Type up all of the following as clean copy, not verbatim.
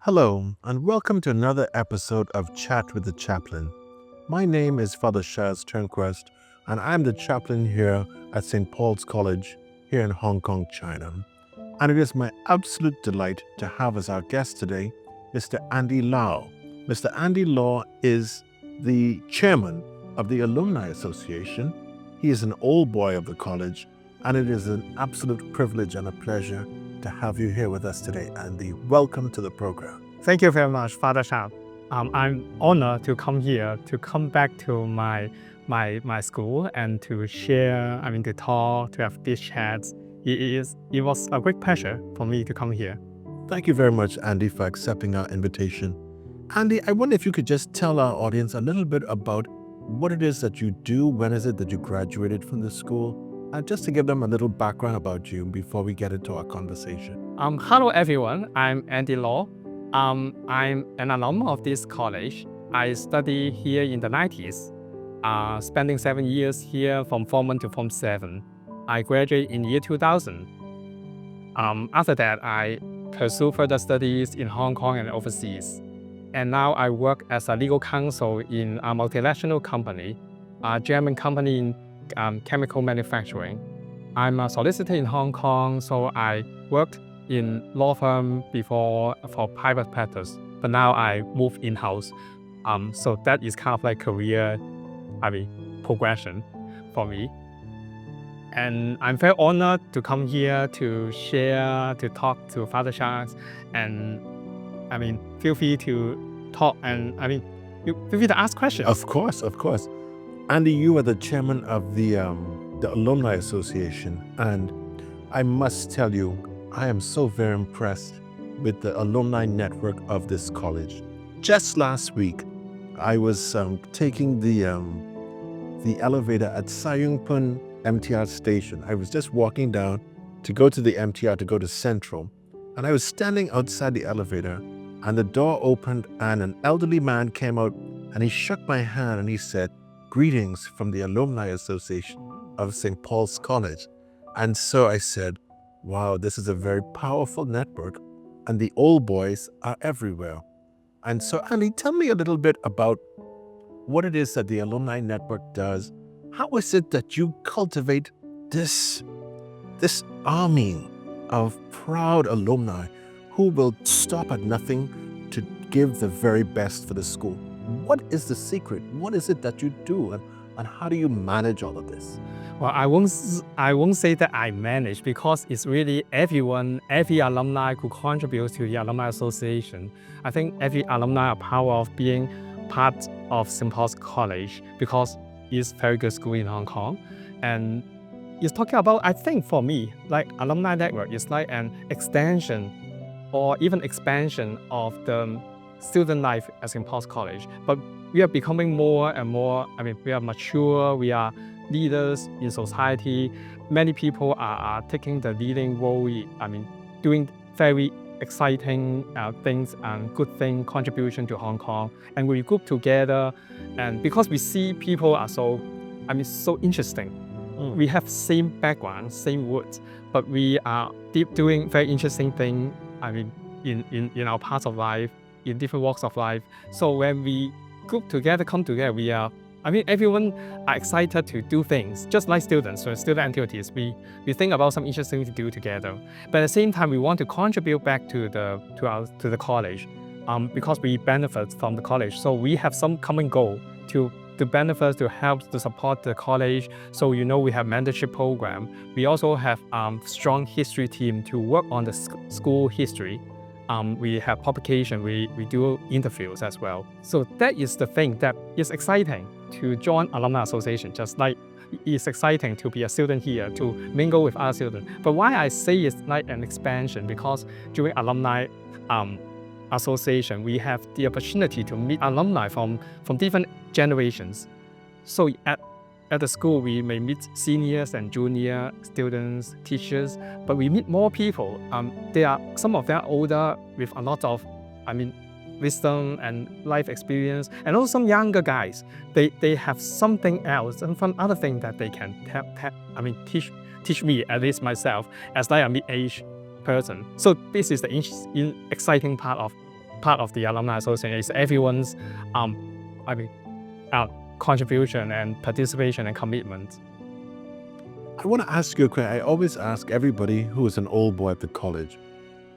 Hello, and welcome to another episode of Chat with the Chaplain. My name is Father Shaz Turnquest, and I'm the chaplain here at St. Paul's College here in Hong Kong, China. And it is my absolute delight to have as our guest today Mr. Andy Lau. Mr. Andy Lau is the chairman of the Alumni Association. He is an old boy of the college, and it is an absolute privilege and a pleasure to have you here with us today, Andy. Welcome to the program. Thank you very much, Father Shah. I'm honored to come here, to come back to my school and to share, to talk, to have these chats. It was a great pleasure for me to come here. Thank you very much, Andy, for accepting our invitation. Andy, I wonder if you could just tell our audience a little bit about what it is that you do, when is it that you graduated from the school, and just to give them a little background about you before we get into our conversation. Hello everyone, I'm Andy Lau. I'm an alum of this college. I studied here in the 90s, spending 7 years here from Form 1 to Form 7. I graduated in year 2000. After that, I pursued further studies in Hong Kong and overseas. And now I work as a legal counsel in a multinational company, a German company in chemical manufacturing. I'm a solicitor in Hong Kong, so I worked in law firm before for private practice, but now I move in-house. So that is kind of like career, progression for me. And I'm very honored to come here to share, to talk to Father Shah, and feel free to talk and feel free to ask questions. Of course. Andy, you are the chairman of the Alumni Association, and I must tell you, I am so very impressed with the alumni network of this college. Just last week, I was taking the elevator at Sai Yuen Pun MTR station. I was just walking down to go to the MTR to go to Central, and I was standing outside the elevator, and the door opened, and an elderly man came out, and he shook my hand, and he said, "Greetings from the Alumni Association of St. Paul's College." And so I said, wow, this is a very powerful network, and the old boys are everywhere. And so, Andy, tell me a little bit about what it is that the Alumni Network does. How is it that you cultivate this army of proud alumni who will stop at nothing to give the very best for the school? What is the secret? What is it that you do, and how do you manage all of this? Well, I won't say that I manage, because it's really every alumni who contributes to the Alumni Association. I think every alumni are proud of being part of St. Paul's College, because it's a very good school in Hong Kong. And it's talking about, I think for me, like Alumni Network is like an extension or even expansion of the student life at St. Paul's College. But we are becoming more and more, we are mature, we are leaders in society. Many people are taking the leading role, doing very exciting things and good thing, contribution to Hong Kong. And we group together, and because we see people are so interesting. We have same background, same roots, but we are doing very interesting thing, in our parts of life, in different walks of life. So when we group together, come together, we are, everyone are excited to do things, just like students. So student activities, we think about some interesting things to do together. But at the same time, we want to contribute back to the college, because we benefit from the college. So we have some common goal to benefit, to help, to support the college. So we have mentorship program. We also have strong history team to work on the school history. We have publication, we do interviews as well. So that is the thing that is exciting to join Alumni Association, just like it's exciting to be a student here, to mingle with other students. But why I say it's like an expansion, because during Alumni Association, we have the opportunity to meet alumni from different generations. So at the school, we may meet seniors and junior students, teachers, but we meet more people. Some of them are older with a lot of, wisdom and life experience, and also some younger guys. They have something else and some other thing that they can teach me, at least myself, as like a mid-age person. So this is the exciting part of part of the alumni association is everyone's I mean contribution and participation and commitment. I want to ask you a question. I always ask everybody who is an old boy at the college.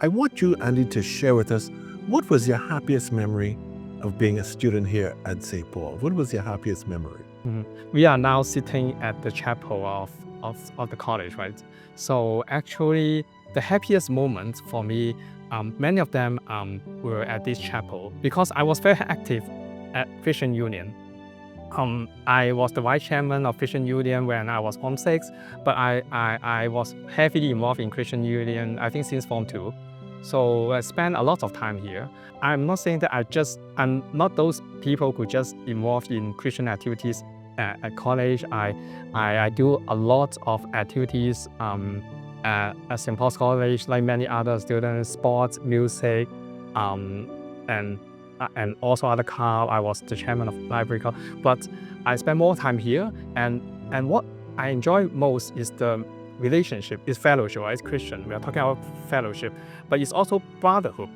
I want you, Andy, to share with us, what was your happiest memory of being a student here at St. Paul? What was your happiest memory? We are now sitting at the chapel of the college, right? So actually, the happiest moments for me, many of them were at this chapel because I was very active at Christian Union. I was the vice chairman of Christian Union when I was Form 6, but I was heavily involved in Christian Union, I think since Form 2. So I spent a lot of time here. I'm not saying that I'm not those people who just involved in Christian activities at college. I do a lot of activities at St. Paul's College, like many other students, sports, music, and also other club. I was the chairman of library club, but I spend more time here. And what I enjoy most is the relationship, is fellowship. Right? It's Christian. We are talking about fellowship, but it's also brotherhood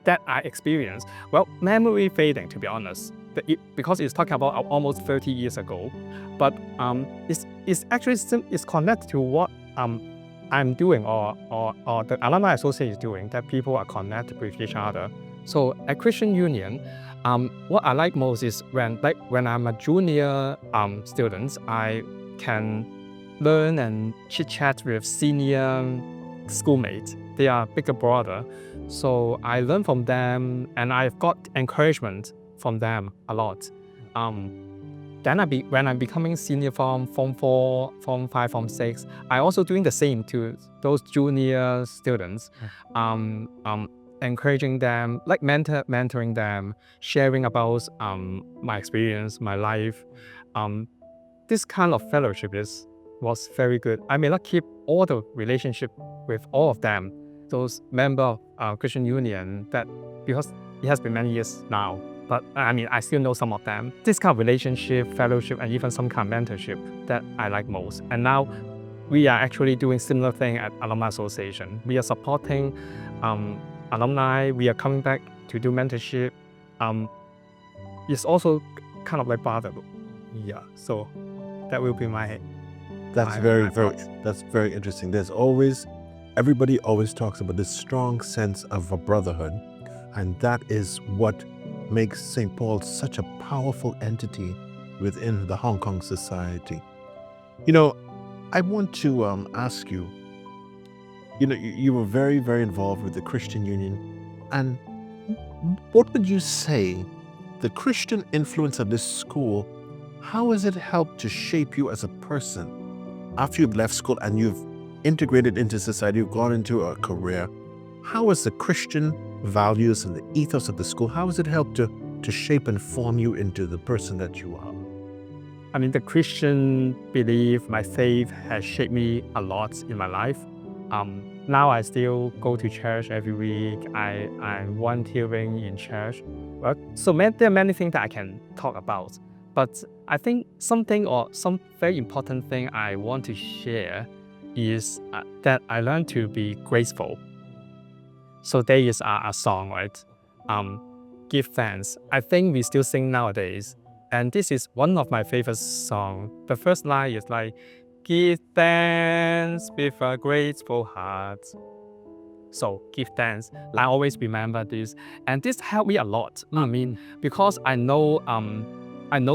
that I experienced. Well, memory fading, to be honest, because it's talking about almost 30 years ago. But it's actually it's connected to what I'm doing or the alumni association is doing. That people are connected with each other. So at Christian Union, what I like most is when I'm a junior student, I can learn and chit chat with senior schoolmates. They are bigger brother, so I learn from them, and I've got encouragement from them a lot. Then when I'm becoming senior Form 4, Form 5, Form 6, I also doing the same to those junior students. Encouraging them, like mentoring them, sharing about my experience, my life. This kind of fellowship was very good. I may not keep all the relationship with all of them, those member of Christian Union, that because it has been many years now. But I mean, I still know some of them. This kind of relationship, fellowship, and even some kind of mentorship that I like most. And now we are actually doing similar thing at Alumni Association. We are supporting alumni. We are coming back to do mentorship. It's also kind of like brotherhood. Yeah, so that will be my. That's very interesting. Everybody always talks about this strong sense of a brotherhood, and that is what makes St. Paul such a powerful entity within the Hong Kong society. I want to ask you, you were very, very involved with the Christian Union, and what would you say the Christian influence of this school, how has it helped to shape you as a person after you've left school and you've integrated into society, you've gone into a career? How has the Christian values and the ethos of the school, how has it helped to shape and form you into the person that you are? I mean, the Christian belief, my faith has shaped me a lot in my life. Now I still go to church every week. I'm volunteering in church. So there are many things that I can talk about. But I think some very important thing I want to share is that I learned to be grateful. So there is a song, right? Give thanks. I think we still sing nowadays. And this is one of my favorite songs. The first line is like, give thanks with a grateful heart. So give thanks. I always remember this. And this helped me a lot. I mean, because I know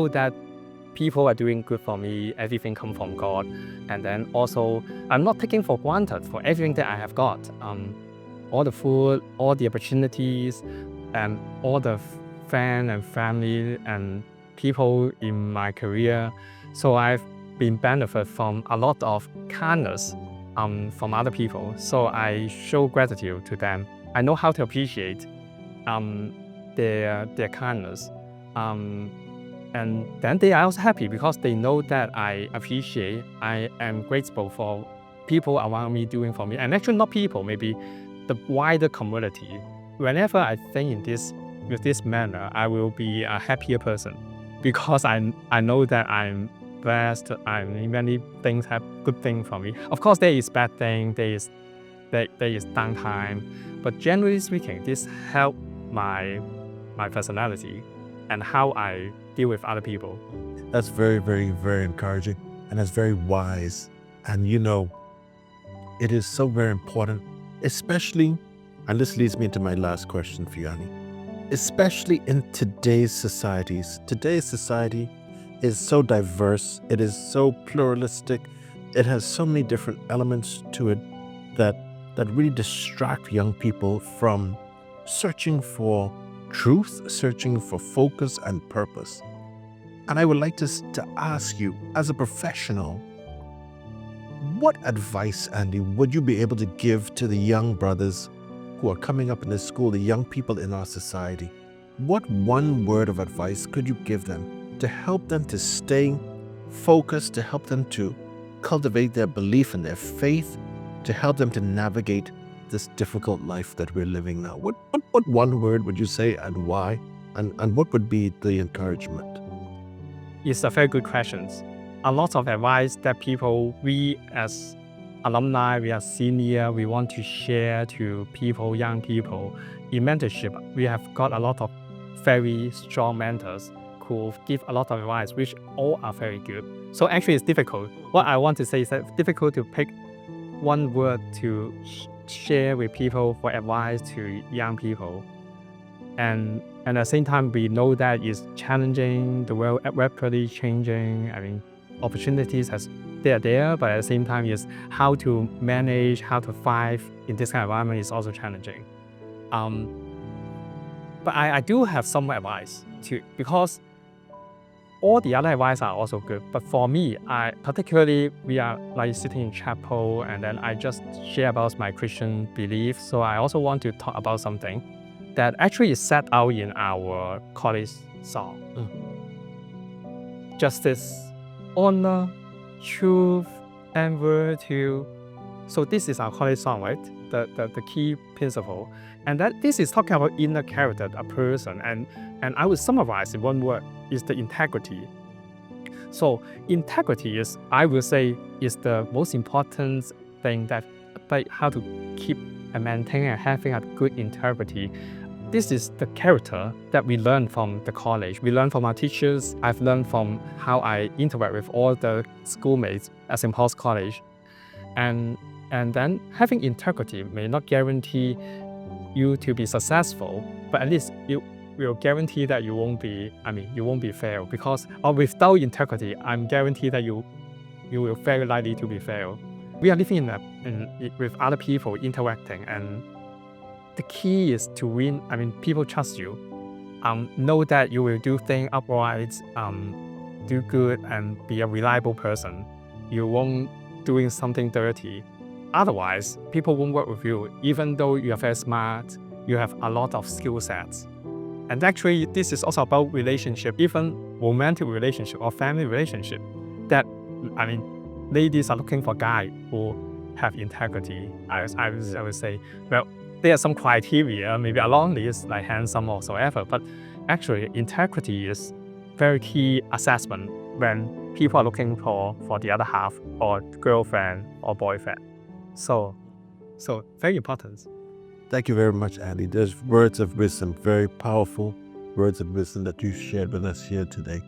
that people are doing good for me, everything comes from God. And then also, I'm not taking for granted for everything that I have got. All the food, all the opportunities, and all the friends and family and people in my career. So I've been benefit from a lot of kindness from other people. So I show gratitude to them. I know how to appreciate their kindness. And then they are also happy because they know that I appreciate, I am grateful for people around me doing for me. And actually not people, maybe the wider community. Whenever I think with this manner, I will be a happier person because I know that I'm blessed. Many things have good things for me. Of course, there is bad thing. There is there is downtime. But generally speaking, this helped my personality and how I deal with other people. That's very, very, very encouraging, and that's very wise. And it is so very important, especially, and this leads me into my last question for you, Annie, especially in today's societies. Today's society is so diverse, it is so pluralistic, it has so many different elements to it that really distract young people from searching for truth, searching for focus and purpose. And I would like to ask you, as a professional, what advice, Andy, would you be able to give to the young brothers who are coming up in the school, the young people in our society? What one word of advice could you give them to help them to stay focused, to help them to cultivate their belief and their faith, to help them to navigate this difficult life that we're living now? What one word would you say, and why? And what would be the encouragement? It's a very good question. A lot of advice that we as alumni, we are senior, we want to share to people, young people. In mentorship, we have got a lot of very strong mentors who give a lot of advice, which all are very good. So actually it's difficult. What I want to say is that it's difficult to pick one word to share with people for advice to young people. And at the same time, we know that it's challenging, the world rapidly changing. I mean, opportunities they're there, but at the same time, is how to manage, how to thrive in this kind of environment is also challenging. But I do have some advice too, because all the other advice are also good. But for me, particularly we are like sitting in chapel, and then I just share about my Christian belief. So I also want to talk about something that actually is set out in our college song. Justice, honor, truth, and virtue. So this is our college song, right? The key principle. And that this is talking about inner character, a person. And I would summarize in one word, is the integrity. So integrity is, I will say, is the most important thing that how to keep and maintain and having a good integrity. This is the character that we learn from the college. We learn from our teachers. I've learned from how I interact with all the schoolmates at St. Paul's College. And then having integrity may not guarantee you to be successful, but at least you will guarantee that you won't be failed. Because without integrity, I'm guaranteed that you will very likely to be failed. We are living with other people interacting, and the key is to win. People trust you. Know that you will do things upright, do good, and be a reliable person. You won't doing something dirty. Otherwise, people won't work with you, even though you are very smart, you have a lot of skill sets. And actually, this is also about relationship, even romantic relationship or family relationship. Ladies are looking for guys who have integrity. I would say, well, there are some criteria, maybe along this, like handsome or whatsoever, but actually very very key assessment when people are looking for the other half, or girlfriend or boyfriend. So very important. Thank you very much, Andy. There's words of wisdom, very powerful words of wisdom that you shared with us here today.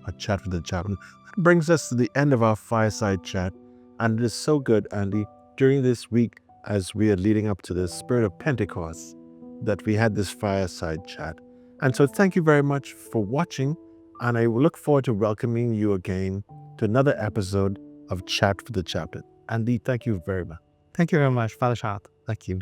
A chat with the chaplain. That brings us to the end of our fireside chat. And it is so good, Andy, during this week, as we are leading up to the Spirit of Pentecost, that we had this fireside chat. And so thank you very much for watching. And I look forward to welcoming you again to another episode of Chat with the Chaplain. Andy, thank you very much. Thank you very much, Father Chad. Thank you.